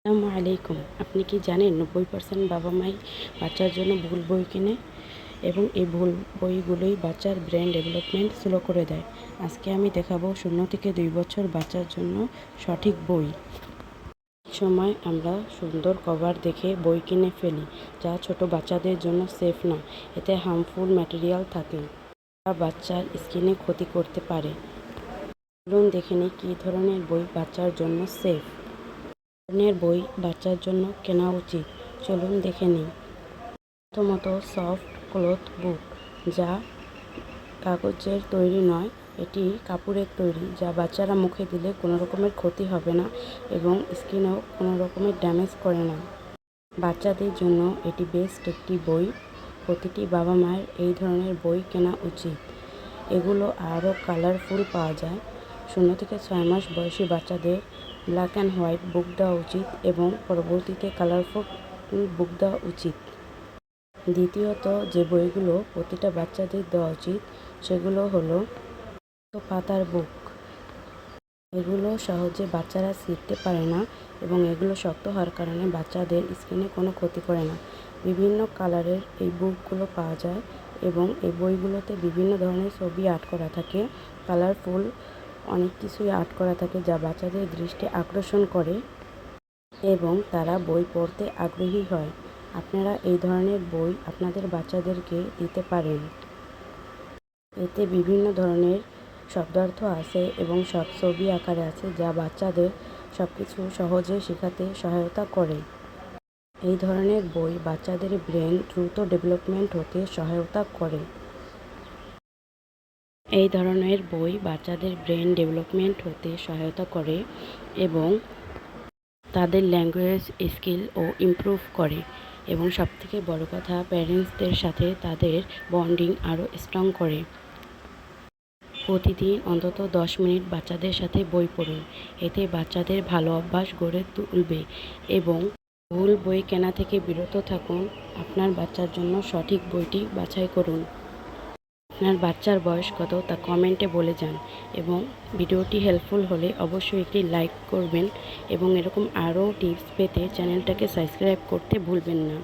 আসসালামু আলাইকুম। আপনি কি জানেন 90% বাবা মাই বাচ্চার জন্য ভুল বই কেনে এবং এই ভুল বইগুলোই বাচ্চার ব্রেন ডেভেলপমেন্ট স্লো করে দেয়। আজকে আমি দেখাবো 0 থেকে 2 বছর বাচ্চার জন্য সঠিক বই। সময় আমরা সুন্দর কভার দেখে বই কিনে ফেলি, যা ছোট বাচ্চাদের জন্য সেফ না। এতে হার্মফুল ম্যাটেরিয়াল থাকে যা বাচ্চার স্কিনে ক্ষতি করতে পারে। চলুন দেখে নিই কী ধরনের বই বাচ্চার জন্য সেফ। ধরনের বই বাচ্চার জন্য কেনা উচিত, চলুন দেখে নিই। প্রথমত, সফট ক্লথ বুক, যা কাগজের তৈরি নয়, এটি কাপড়ের তৈরি, যা বাচ্চারা মুখে দিলে কোনো রকমের ক্ষতি হবে না এবং স্কিনও কোনো রকমের ড্যামেজ করে না। বাচ্চাদের জন্য এটি বেস্ট একটি বই। প্রতিটি বাবা মায়ের এই ধরনের বই কেনা উচিত। এগুলো আরও কালারফুল পাওয়া যায়। 0 থেকে 6 মাস বয়সী বাচ্চাদের ব্ল্যাক অ্যান্ড হোয়াইট বুক দেওয়া উচিত এবং পরবর্তীতে কালারফুল বুক দেওয়া উচিত। দ্বিতীয়ত, যে বইগুলো প্রতিটা বাচ্চাদের দেওয়া উচিত সেগুলো হলো পাতার বুক। এগুলো সহজে বাচ্চারা ছিঁড়তে পারে না এবং এগুলো শক্ত হওয়ার কারণে বাচ্চাদের স্কিনে কোনো ক্ষতি করে না। বিভিন্ন কালারের এই বুকগুলো পাওয়া যায় এবং এই বইগুলোতে বিভিন্ন ধরনের ছবি আর্ট করা থাকে। কালারফুল অনেক কিছুই আর্ট করা থাকে যা বাচ্চাদের দৃষ্টি আকর্ষণ করে এবং তারা বই পড়তে আগ্রহী হয়। আপনারা এই ধরনের বই আপনাদের বাচ্চাদেরকে দিতে পারেন। এতে বিভিন্ন ধরনের শব্দার্থ আছে এবং সব ছবি আকারে আছে, যা বাচ্চাদের সব কিছু সহজে শেখাতে সহায়তা করে। এই ধরনের বই বাচ্চাদের ব্রেন দ্রুত ডেভেলপমেন্ট হতে সহায়তা করে। এই ধরনের বই বাচ্চাদের ব্রেন ডেভেলপমেন্ট হতে সহায়তা করে এবং তাদের ল্যাঙ্গুয়েজ স্কিলও ইমপ্রুভ করে এবং সবথেকে বড় কথা, প্যারেন্টসদের সাথে তাদের বন্ডিং আরও স্ট্রং করে। প্রতিদিন অন্তত 10 মিনিট বাচ্চাদের সাথে বই পড়ুন। এতে বাচ্চাদের ভালো অভ্যাস গড়ে তুলবে এবং ভুল বই কেনা থেকে বিরত থাকুন। আপনার বাচ্চার জন্য সঠিক বইটি বাছাই করুন। আপনার বাচ্চার বয়স কত তা কমেন্টে বলে যান এবং ভিডিওটি হেল্পফুল হলে অবশ্যই একটি লাইক করবেন এবং এরকম আরও টিপস পেতে চ্যানেলটাকে সাবস্ক্রাইব করতে ভুলবেন না।